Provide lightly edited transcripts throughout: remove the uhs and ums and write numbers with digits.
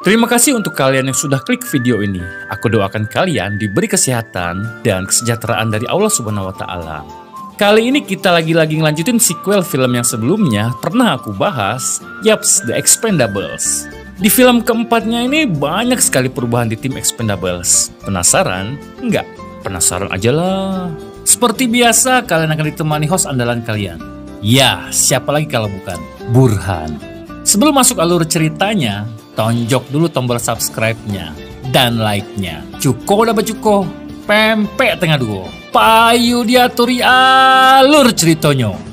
Terima kasih untuk kalian yang sudah klik video ini. Aku doakan kalian diberi kesehatan dan kesejahteraan dari Allah Subhanahu wa Ta'ala. Kali ini kita lagi-lagi ngelanjutin sequel film yang sebelumnya pernah aku bahas, yaps, The Expendables. Di film keempatnya ini banyak sekali perubahan di tim Expendables. Penasaran? Enggak, penasaran aja lah. Seperti biasa, kalian akan ditemani host andalan kalian. Ya, siapa lagi kalau bukan Burhan. Sebelum masuk alur ceritanya, tonjok dulu tombol subscribe-nya dan like-nya. Cuko udah bacuko, pempek tengah duo. Payu diaturi alur ceritanya.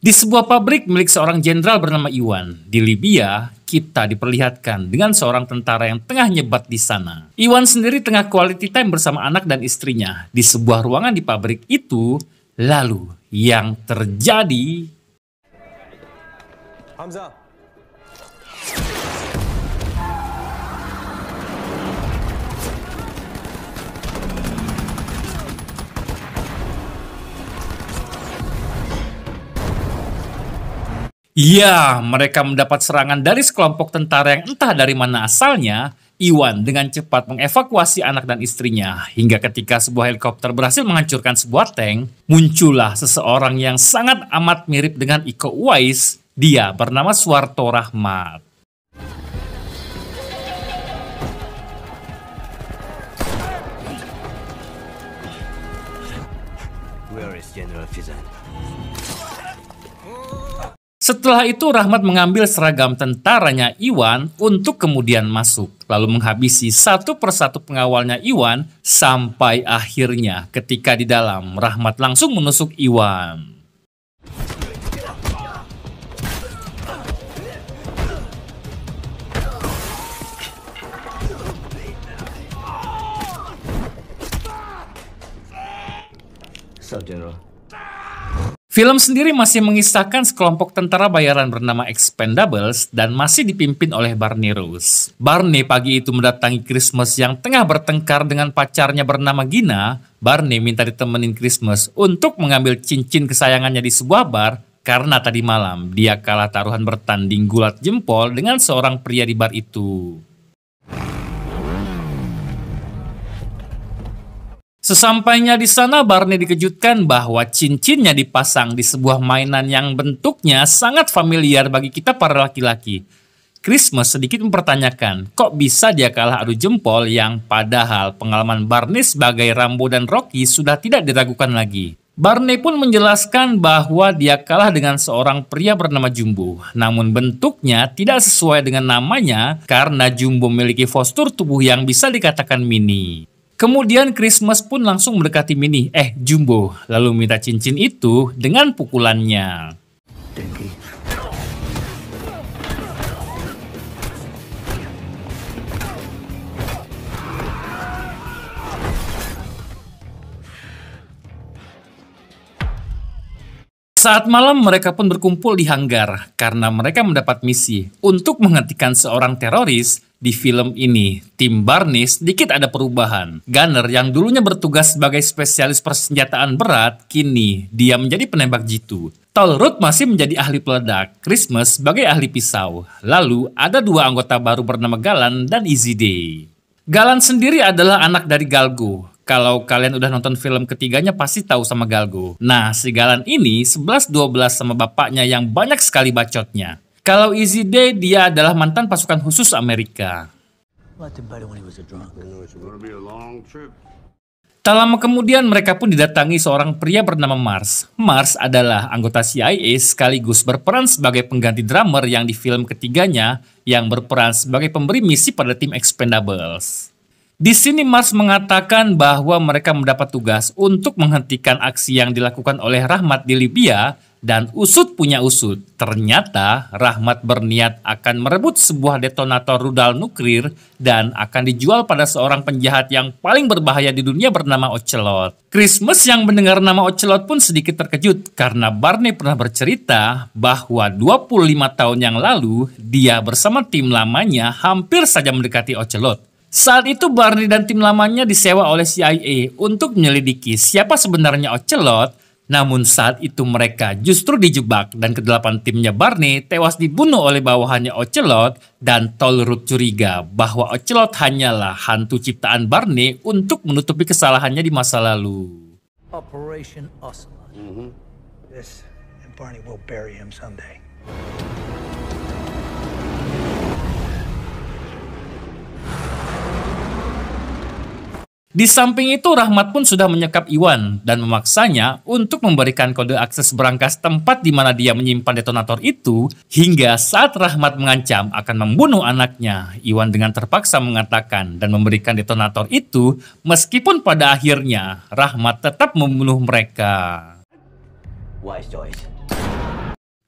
Di sebuah pabrik milik seorang jenderal bernama Iwan di Libya, kita diperlihatkan dengan seorang tentara yang tengah nyebat di sana. Iwan sendiri tengah quality time bersama anak dan istrinya di sebuah ruangan di pabrik itu. Lalu yang terjadi, Hamza. ya, mereka mendapat serangan dari sekelompok tentara yang entah dari mana asalnya. Iwan dengan cepat mengevakuasi anak dan istrinya, hingga ketika sebuah helikopter berhasil menghancurkan sebuah tank, muncullah seseorang yang sangat amat mirip dengan Iko Uwais. Dia bernama Suharto Rahmat. Where is General Fizan? Setelah itu Rahmat mengambil seragam tentaranya Iwan untuk kemudian masuk, lalu menghabisi satu persatu pengawalnya Iwan sampai akhirnya ketika di dalam Rahmat langsung menusuk Iwan. So, General. Film sendiri masih mengisahkan sekelompok tentara bayaran bernama Expendables dan masih dipimpin oleh Barney Rose. Barney pagi itu mendatangi Christmas yang tengah bertengkar dengan pacarnya bernama Gina. Barney minta ditemenin Christmas untuk mengambil cincin kesayangannya di sebuah bar karena tadi malam dia kalah taruhan bertanding gulat jempol dengan seorang pria di bar itu. Sesampainya di sana, Barney dikejutkan bahwa cincinnya dipasang di sebuah mainan yang bentuknya sangat familiar bagi kita para laki-laki. Christmas sedikit mempertanyakan, kok bisa dia kalah adu jempol yang padahal pengalaman Barney sebagai Rambo dan Rocky sudah tidak diragukan lagi. Barney pun menjelaskan bahwa dia kalah dengan seorang pria bernama Jumbo. Namun bentuknya tidak sesuai dengan namanya karena Jumbo memiliki postur tubuh yang bisa dikatakan mini. Kemudian Christmas pun langsung mendekati Jumbo, lalu minta cincin itu dengan pukulannya. Saat malam mereka pun berkumpul di hanggar karena mereka mendapat misi untuk menghentikan seorang teroris. Di film ini, tim Barney sedikit ada perubahan. Gunner yang dulunya bertugas sebagai spesialis persenjataan berat, kini dia menjadi penembak jitu. Toll Road masih menjadi ahli peledak, Christmas sebagai ahli pisau. Lalu ada dua anggota baru bernama Galan dan Easy Day. Galan sendiri adalah anak dari Galgo. Kalau kalian udah nonton film ketiganya pasti tahu sama Galgo. Nah, si Galan ini 11-12 sama bapaknya yang banyak sekali bacotnya. Kalau Easy Day, dia adalah mantan pasukan khusus Amerika. Tak lama kemudian mereka pun didatangi seorang pria bernama Mars. Mars adalah anggota CIA sekaligus berperan sebagai pengganti drummer yang di film ketiganya yang berperan sebagai pemberi misi pada tim Expendables. Di sini Mars mengatakan bahwa mereka mendapat tugas untuk menghentikan aksi yang dilakukan oleh Rahmat di Libya Dan usut punya usut, ternyata Rahmat berniat akan merebut sebuah detonator rudal nuklir dan akan dijual pada seorang penjahat yang paling berbahaya di dunia bernama Ocelot. Christmas yang mendengar nama Ocelot pun sedikit terkejut karena Barney pernah bercerita bahwa 25 tahun yang lalu dia bersama tim lamanya hampir saja mendekati Ocelot. Saat itu Barney dan tim lamanya disewa oleh CIA untuk menyelidiki siapa sebenarnya Ocelot. Namun saat itu mereka justru dijebak dan kedelapan timnya Barney tewas dibunuh oleh bawahannya Ocelot dan Tollroot curiga bahwa Ocelot hanyalah hantu ciptaan Barney untuk menutupi kesalahannya di masa lalu. Operation Ocelot. This and Barney will bury him someday. Di samping itu, Rahmat pun sudah menyekap Iwan dan memaksanya untuk memberikan kode akses berangkas tempat di mana dia menyimpan detonator itu, hingga saat Rahmat mengancam akan membunuh anaknya, Iwan dengan terpaksa mengatakan dan memberikan detonator itu, meskipun pada akhirnya Rahmat tetap membunuh mereka. Wise choice.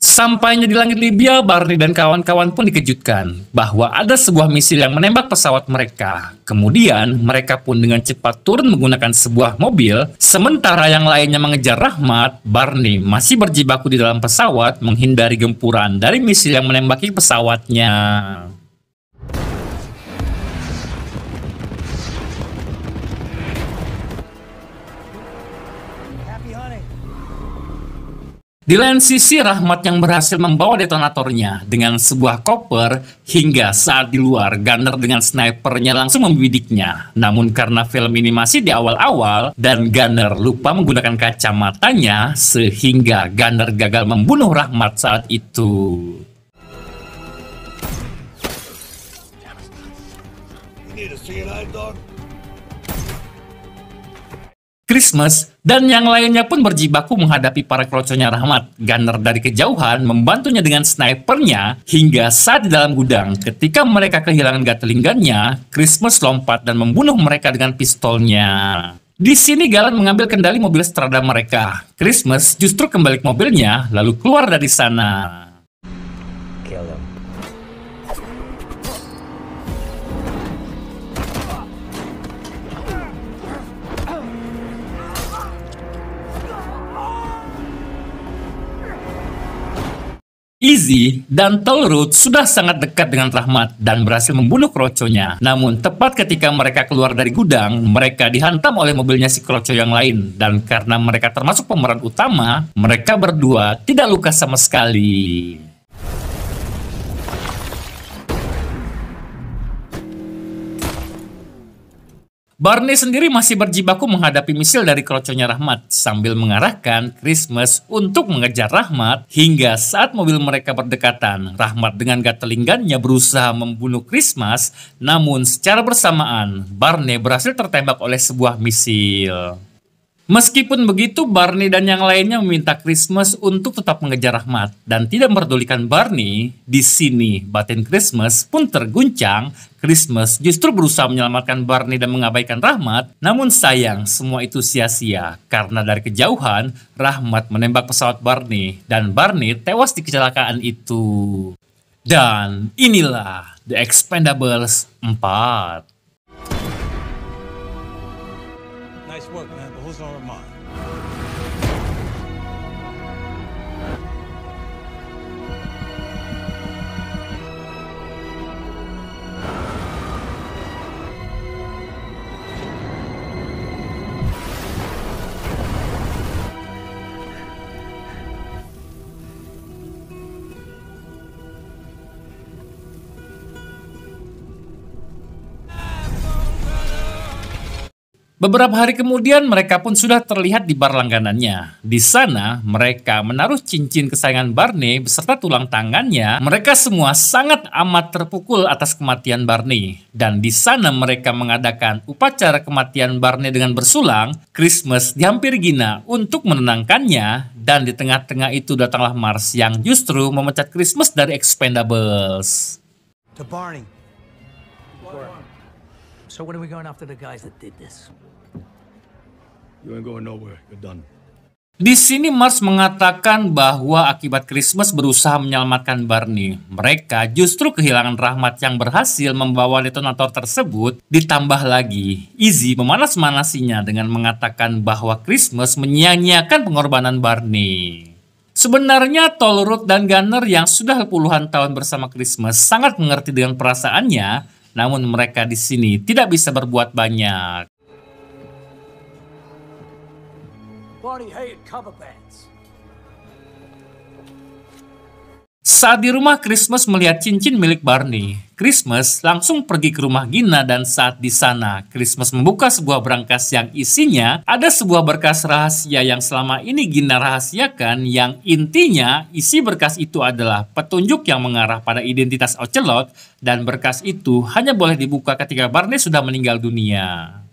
Sampainya di langit Libya, Barney dan kawan-kawan pun dikejutkan bahwa ada sebuah misil yang menembak pesawat mereka. Kemudian, mereka pun dengan cepat turun menggunakan sebuah mobil, sementara yang lainnya mengejar Rahmat. Barney masih berjibaku di dalam pesawat menghindari gempuran dari misil yang menembaki pesawatnya. Di lain sisi, Rahmat yang berhasil membawa detonatornya dengan sebuah koper hingga saat di luar, Gunner dengan snipernya langsung membidiknya. Namun karena film ini masih di awal-awal dan Gunner lupa menggunakan kacamatanya, sehingga Gunner gagal membunuh Rahmat saat itu. Christmas dan yang lainnya pun berjibaku menghadapi para kroconya Rahmat. Gunner dari kejauhan membantunya dengan snipernya hingga saat di dalam gudang. Ketika mereka kehilangan Gatling gun-nya, Christmas lompat dan membunuh mereka dengan pistolnya. Di sini Galan mengambil kendali mobil Strada mereka. Christmas justru kembali ke mobilnya lalu keluar dari sana. Kill him. Izzy dan Tollroot sudah sangat dekat dengan Rahmat dan berhasil membunuh kroconya. Namun tepat ketika mereka keluar dari gudang, mereka dihantam oleh mobilnya si kroco yang lain. Dan karena mereka termasuk pemeran utama, mereka berdua tidak luka sama sekali. Barney sendiri masih berjibaku menghadapi misil dari kroconya Rahmat sambil mengarahkan Christmas untuk mengejar Rahmat hingga saat mobil mereka berdekatan. Rahmat dengan Gatling gun-nya berusaha membunuh Christmas, namun secara bersamaan Barney berhasil tertembak oleh sebuah misil. Meskipun begitu, Barney dan yang lainnya meminta Christmas untuk tetap mengejar Rahmat dan tidak memperdulikan Barney. Di sini, batin Christmas pun terguncang. Christmas justru berusaha menyelamatkan Barney dan mengabaikan Rahmat. Namun sayang, semua itu sia-sia karena dari kejauhan, Rahmat menembak pesawat Barney dan Barney tewas di kecelakaan itu. Dan inilah The Expendables 4. Nice work, man. But who's on remand? Beberapa hari kemudian mereka pun sudah terlihat di bar langganannya. Di sana mereka menaruh cincin kesayangan Barney beserta tulang tangannya. Mereka semua sangat amat terpukul atas kematian Barney. Dan di sana mereka mengadakan upacara kematian Barney dengan bersulang. Christmas dihampiri Gina untuk menenangkannya. Dan di tengah-tengah itu datanglah Mars yang justru memecat Christmas dari Expendables. To Barney. So when are we going after the guys that did this? You ain't going nowhere. You're done. Di sini Mars mengatakan bahwa akibat Christmas berusaha menyelamatkan Barney, mereka justru kehilangan Rahmat yang berhasil membawa detonator tersebut. Ditambah lagi, Izzy memanas-manasinya dengan mengatakan bahwa Christmas menyia-nyiakan pengorbanan Barney. Sebenarnya Tollwood dan Gunner yang sudah puluhan tahun bersama Christmas sangat mengerti dengan perasaannya, namun mereka di sini tidak bisa berbuat banyak. Barney hated cover bands. Saat di rumah Christmas melihat cincin milik Barney, Christmas langsung pergi ke rumah Gina dan saat di sana, Christmas membuka sebuah berangkas yang isinya ada sebuah berkas rahasia yang selama ini Gina rahasiakan yang intinya isi berkas itu adalah petunjuk yang mengarah pada identitas Ocelot dan berkas itu hanya boleh dibuka ketika Barney sudah meninggal dunia.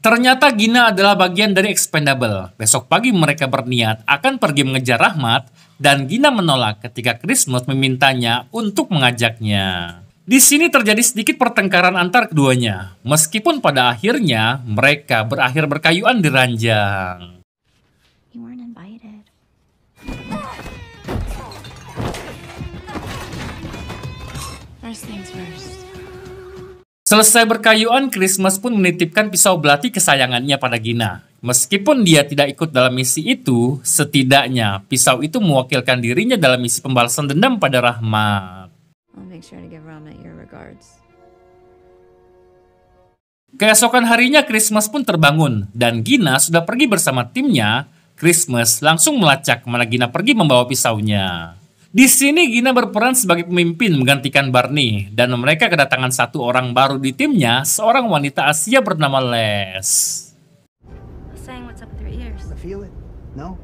Ternyata Gina adalah bagian dari Expendable. Besok pagi mereka berniat akan pergi mengejar Rahmat dan Gina menolak ketika Christmas memintanya untuk mengajaknya. Di sini terjadi sedikit pertengkaran antar keduanya, meskipun pada akhirnya mereka berakhir berkayuan di ranjang. You weren't invited. First things first. Selesai berkayuan, Christmas pun menitipkan pisau belati kesayangannya pada Gina. Meskipun dia tidak ikut dalam misi itu, setidaknya pisau itu mewakilkan dirinya dalam misi pembalasan dendam pada Rahmat. I'll make sure to give Rahmat your regards. Keesokan harinya Christmas pun terbangun dan Gina sudah pergi bersama timnya. Christmas langsung melacak kemana Gina pergi membawa pisaunya. Di sini Gina berperan sebagai pemimpin menggantikan Barney dan mereka kedatangan satu orang baru di timnya, seorang wanita Asia bernama Les. Saying what's up with your ears. Feel it? No?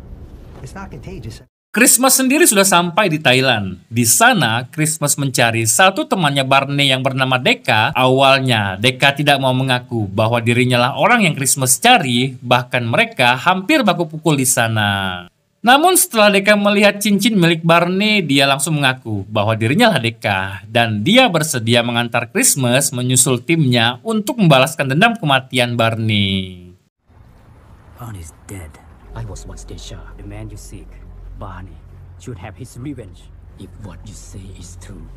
It's not contagious. Christmas sendiri sudah sampai di Thailand. Di sana, Christmas mencari satu temannya Barney yang bernama Deka. Awalnya, Deka tidak mau mengaku bahwa dirinya lah orang yang Christmas cari, bahkan mereka hampir baku pukul di sana. Namun setelah Deka melihat cincin milik Barney, dia langsung mengaku bahwa dirinya lah Deka. Dan dia bersedia mengantar Christmas menyusul timnya untuk membalaskan dendam kematian Barney. Barney's dead. I was once Desha, the man you seek. Barney should have his revenge if what you say is true.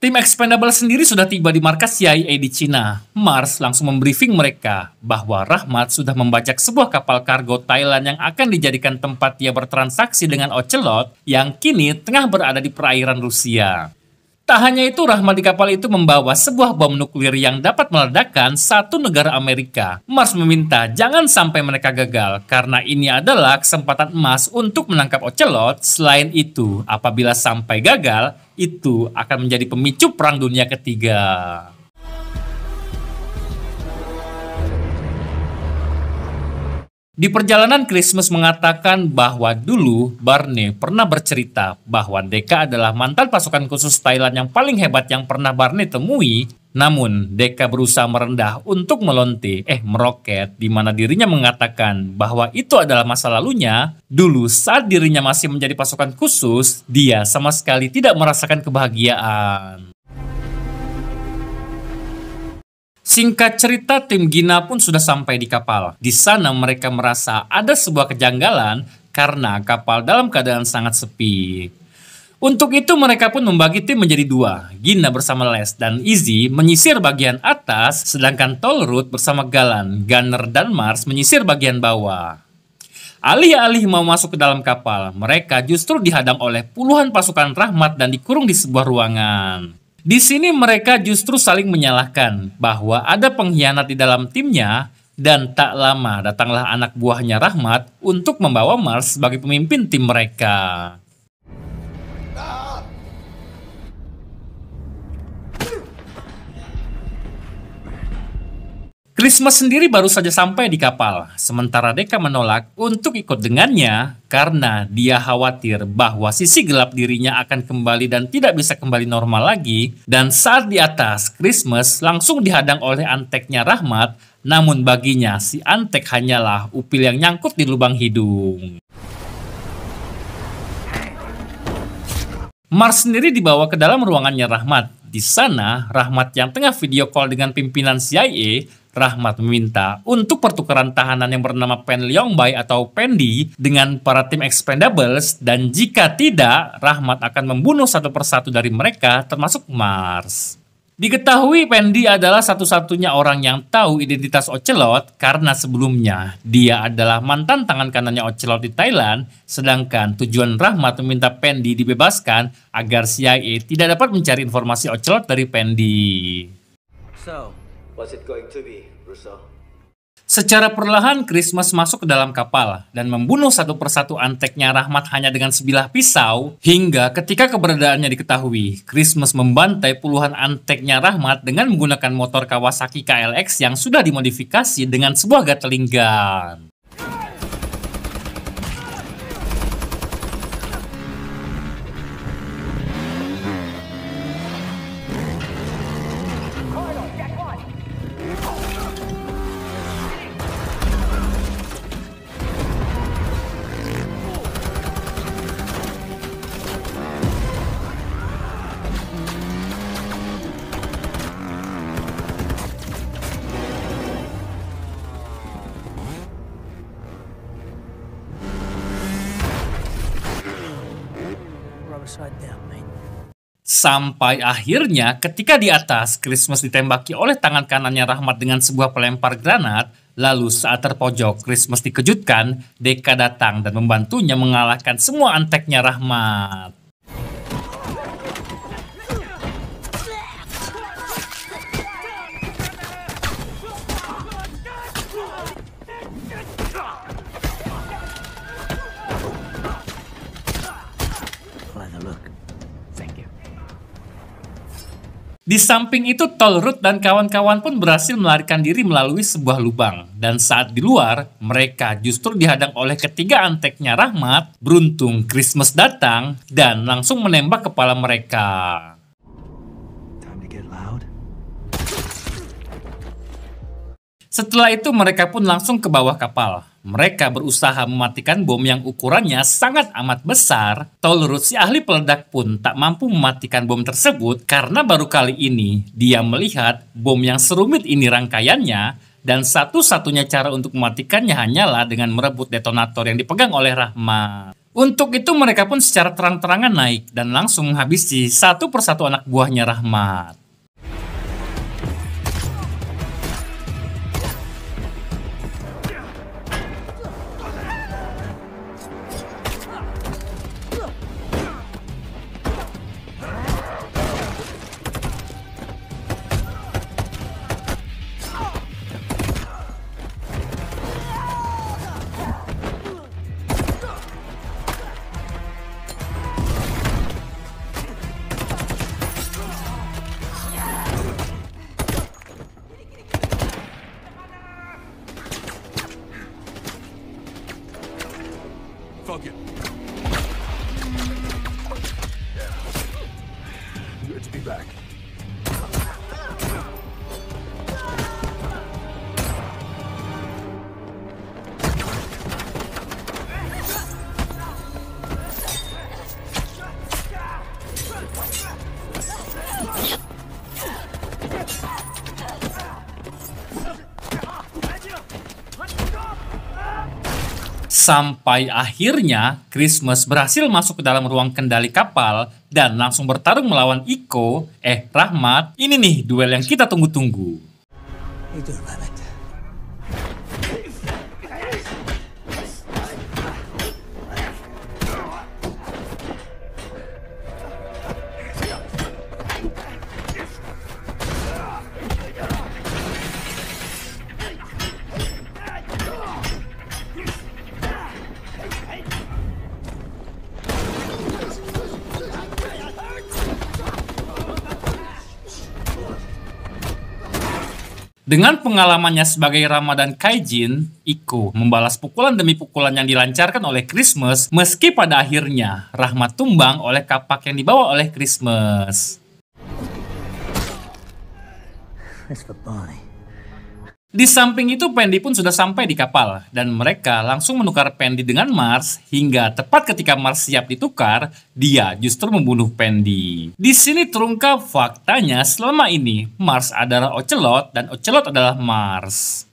Tim Expendable sendiri sudah tiba di markas CIA di Cina. Mars langsung membriefing mereka bahwa Rahmat sudah membajak sebuah kapal kargo Thailand yang akan dijadikan tempat dia bertransaksi dengan Ocelot yang kini tengah berada di perairan Rusia. Tak hanya itu, Rahmat di kapal itu membawa sebuah bom nuklir yang dapat meledakkan satu negara Amerika. Mars meminta jangan sampai mereka gagal karena ini adalah kesempatan emas untuk menangkap Ocelot. Selain itu, apabila sampai gagal, itu akan menjadi pemicu Perang Dunia Ketiga. Di perjalanan, Christmas mengatakan bahwa dulu Barney pernah bercerita bahwa Deka adalah mantan pasukan khusus Thailand yang paling hebat yang pernah Barney temui. Namun, Deka berusaha merendah untuk meroket, di mana dirinya mengatakan bahwa itu adalah masa lalunya. Dulu saat dirinya masih menjadi pasukan khusus, dia sama sekali tidak merasakan kebahagiaan. Singkat cerita, tim Gina pun sudah sampai di kapal. Di sana mereka merasa ada sebuah kejanggalan karena kapal dalam keadaan sangat sepi. Untuk itu mereka pun membagi tim menjadi dua. Gina bersama Les dan Izzy menyisir bagian atas, sedangkan Tollwood bersama Galan, Gunner dan Mars menyisir bagian bawah. Alih-alih mau masuk ke dalam kapal, mereka justru dihadang oleh puluhan pasukan Rahmat dan dikurung di sebuah ruangan. Di sini mereka justru saling menyalahkan bahwa ada pengkhianat di dalam timnya dan tak lama datanglah anak buahnya Rahmat untuk membawa Mars sebagai pemimpin tim mereka. Christmas sendiri baru saja sampai di kapal, sementara Deka menolak untuk ikut dengannya karena dia khawatir bahwa sisi gelap dirinya akan kembali dan tidak bisa kembali normal lagi. Dan saat di atas, Christmas langsung dihadang oleh anteknya Rahmat, namun baginya si antek hanyalah upil yang nyangkut di lubang hidung. Mars sendiri dibawa ke dalam ruangannya Rahmat. Di sana, Rahmat yang tengah video call dengan pimpinan CIA, Rahmat meminta untuk pertukaran tahanan yang bernama Pen Leongbai atau Pendi dengan para tim Expendables, dan jika tidak, Rahmat akan membunuh satu persatu dari mereka termasuk Mars. Diketahui Pendi adalah satu-satunya orang yang tahu identitas Ocelot karena sebelumnya dia adalah mantan tangan kanannya Ocelot di Thailand, sedangkan tujuan Rahmat meminta Pendi dibebaskan agar CIA tidak dapat mencari informasi Ocelot dari Pendi. So, what's it going to be, Russo? Secara perlahan, Christmas masuk ke dalam kapal dan membunuh satu persatu anteknya Rahmat hanya dengan sebilah pisau, hingga ketika keberadaannya diketahui, Christmas membantai puluhan anteknya Rahmat dengan menggunakan motor Kawasaki KLX yang sudah dimodifikasi dengan sebuah Gatling gun. Sampai akhirnya ketika di atas, Christmas ditembaki oleh tangan kanannya Rahmat dengan sebuah pelempar granat. Lalu saat terpojok, Christmas dikejutkan, Deka datang dan membantunya mengalahkan semua anteknya Rahmat. Di samping itu, Tollroot dan kawan-kawan pun berhasil melarikan diri melalui sebuah lubang. Dan saat di luar, mereka justru dihadang oleh ketiga anteknya Rahmat. Beruntung, Christmas datang dan langsung menembak kepala mereka. Setelah itu mereka pun langsung ke bawah kapal. Mereka berusaha mematikan bom yang ukurannya sangat amat besar. Tollroot, si ahli peledak, pun tak mampu mematikan bom tersebut karena baru kali ini dia melihat bom yang serumit ini rangkaiannya, dan satu-satunya cara untuk mematikannya hanyalah dengan merebut detonator yang dipegang oleh Rahmat. Untuk itu mereka pun secara terang-terangan naik dan langsung menghabisi satu persatu anak buahnya Rahmat. Fuck it. Good to be back. Sampai akhirnya Christmas berhasil masuk ke dalam ruang kendali kapal dan langsung bertarung melawan Rahmat. Ini nih duel yang kita tunggu-tunggu. Dengan pengalamannya sebagai Ramadan Kaijin, Iko membalas pukulan demi pukulan yang dilancarkan oleh Christmas, meski pada akhirnya Rahmat tumbang oleh kapak yang dibawa oleh Christmas. That's for Bonnie. Di samping itu Pendy pun sudah sampai di kapal dan mereka langsung menukar Pendy dengan Mars hingga tepat ketika Mars siap ditukar, dia justru membunuh Pendy. Di sini terungkap faktanya selama ini Mars adalah Ocelot dan Ocelot adalah Mars.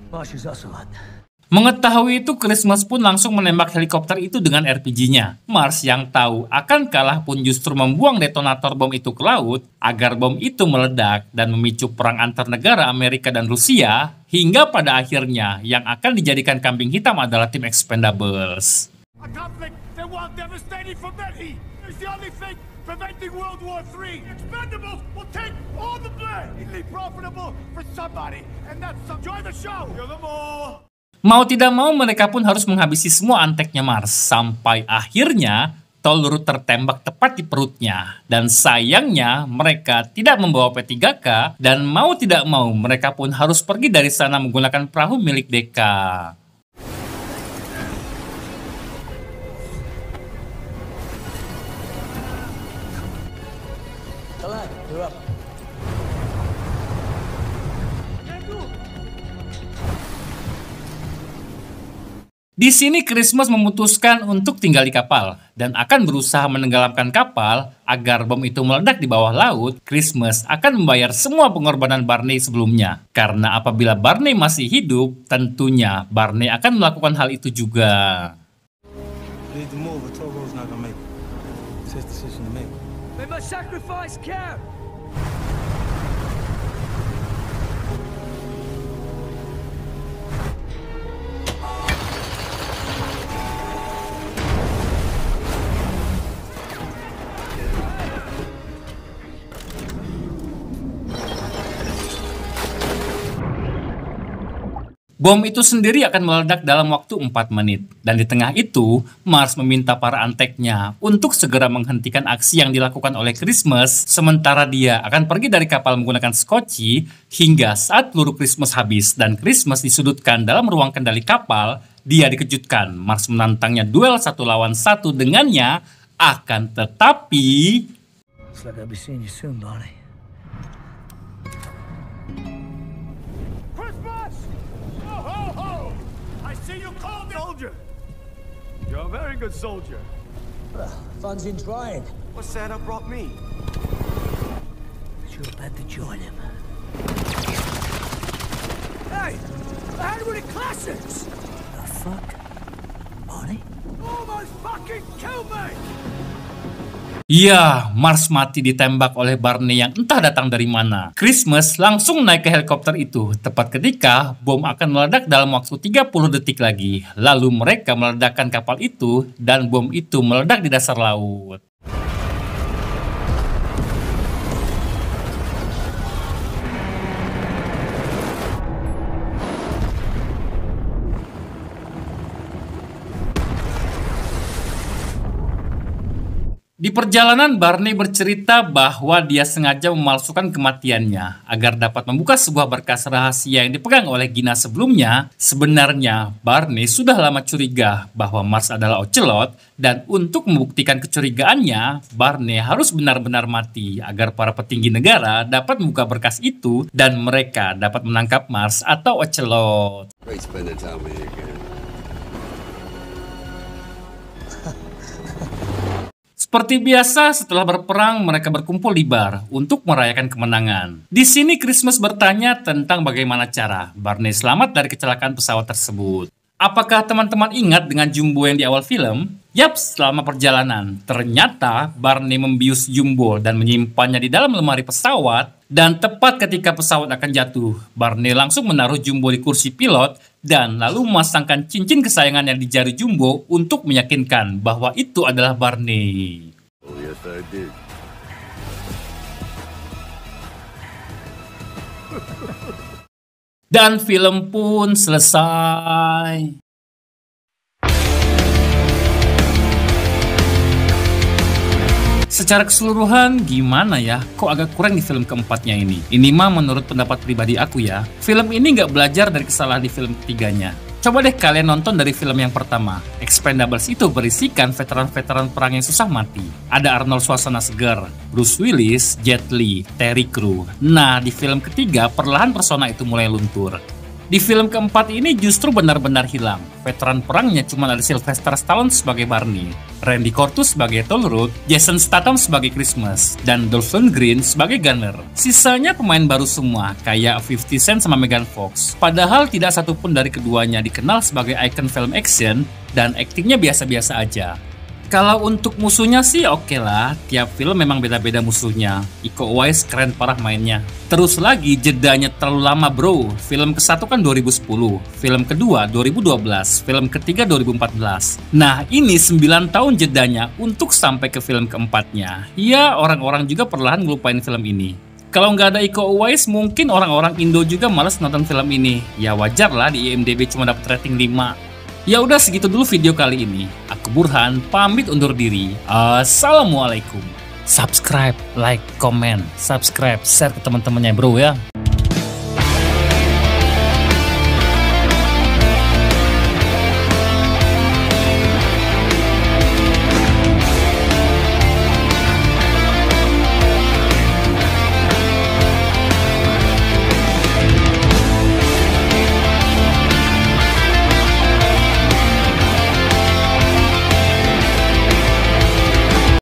Boss is Ocelot. Mengetahui itu, Christmas pun langsung menembak helikopter itu dengan RPG-nya. Mars yang tahu akan kalah pun justru membuang detonator bom itu ke laut agar bom itu meledak dan memicu perang antar negara Amerika dan Rusia, hingga pada akhirnya yang akan dijadikan kambing hitam adalah tim Expendables. A conflict that while devastating for many is the only thing preventing World War III. Expendables will take all the blame. It'll be profitable for somebody, and that's enjoy the show. Kill them all. Mau tidak mau mereka pun harus menghabisi semua anteknya Mars sampai akhirnya Tolru tertembak tepat di perutnya. Dan sayangnya mereka tidak membawa P3K dan mau tidak mau mereka pun harus pergi dari sana menggunakan perahu milik Deka. You're up. Di sini Christmas memutuskan untuk tinggal di kapal dan akan berusaha menenggelamkan kapal agar bom itu meledak di bawah laut. Christmas akan membayar semua pengorbanan Barney sebelumnya. Karena apabila Barney masih hidup, tentunya Barney akan melakukan hal itu juga. We must sacrifice care. Bom itu sendiri akan meledak dalam waktu 4 menit. Dan di tengah itu, Mars meminta para anteknya untuk segera menghentikan aksi yang dilakukan oleh Christmas, sementara dia akan pergi dari kapal menggunakan skoci hingga saat peluru Christmas habis dan Christmas disudutkan dalam ruang kendali kapal, dia dikejutkan. Mars menantangnya duel 1 lawan 1 dengannya, akan tetapi... Looks like I'll be seeing you soon, Barney. See you called soldier. You're a very good soldier. Fun's in trying. What Santa brought me? But you're about to join him. Hey, I had one of classics. The fuck? Barney? Almost fucking killed me. Ya, Mars mati ditembak oleh Barney yang entah datang dari mana. Christmas langsung naik ke helikopter itu, tepat ketika bom akan meledak dalam waktu 30 detik lagi. Lalu mereka meledakkan kapal itu, dan bom itu meledak di dasar laut. Di perjalanan, Barney bercerita bahwa dia sengaja memalsukan kematiannya agar dapat membuka sebuah berkas rahasia yang dipegang oleh Gina sebelumnya. Sebenarnya, Barney sudah lama curiga bahwa Mars adalah Ocelot, dan untuk membuktikan kecurigaannya, Barney harus benar-benar mati agar para petinggi negara dapat membuka berkas itu dan mereka dapat menangkap Mars atau Ocelot. Great spending time with you again. Seperti biasa, setelah berperang, mereka berkumpul di bar untuk merayakan kemenangan. Di sini Christmas bertanya tentang bagaimana cara Barney selamat dari kecelakaan pesawat tersebut. Apakah teman-teman ingat dengan Jumbo yang di awal film? Yap, selama perjalanan, ternyata Barney membius Jumbo dan menyimpannya di dalam lemari pesawat. Dan tepat ketika pesawat akan jatuh, Barney langsung menaruh Jumbo di kursi pilot dan lalu memasangkan cincin kesayangannya di jari Jumbo untuk meyakinkan bahwa itu adalah Barney. Oh, yes, I did. Dan film pun selesai. Secara keseluruhan gimana ya? Kok agak kurang di film keempatnya ini? Ini mah menurut pendapat pribadi aku ya. Film ini nggak belajar dari kesalahan di film ketiganya. Coba deh kalian nonton dari film yang pertama, Expendables itu berisikan veteran-veteran perang yang susah mati. Ada Arnold Schwarzenegger, Bruce Willis, Jet Li, Terry Crews. Nah, di film ketiga perlahan persona itu mulai luntur. Di film keempat ini justru benar-benar hilang. Veteran perangnya cuma ada Sylvester Stallone sebagai Barney, Randy Kortus sebagai Toll Road, Jason Statham sebagai Christmas, dan Dolph Lundgren sebagai Gunner. Sisanya pemain baru semua, kayak 50 Cent sama Megan Fox. Padahal tidak satupun dari keduanya dikenal sebagai ikon film action, dan aktingnya biasa-biasa aja. Kalau untuk musuhnya sih oke lah, tiap film memang beda-beda musuhnya. Iko Uwais keren parah mainnya. Terus lagi jedanya terlalu lama bro. Film ke-1 kan 2010, film kedua 2012, film ketiga 2014. Nah ini 9 tahun jedanya untuk sampai ke film keempatnya. Ya orang-orang juga perlahan ngelupain film ini. Kalau nggak ada Iko Uwais mungkin orang-orang Indo juga males nonton film ini. Ya wajar lah di IMDb cuma dapat rating 5. Ya udah segitu dulu video kali ini. Aku Burhan pamit undur diri. Assalamualaikum. Subscribe, like, comment, subscribe, share ke teman-temannya bro ya.